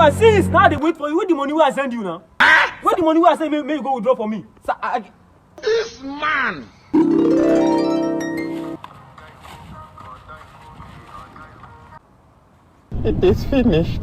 one since now they wait for you. Where the money wey I send you now? Where the money wey I send make you go withdraw for me? So, This man. It is finished.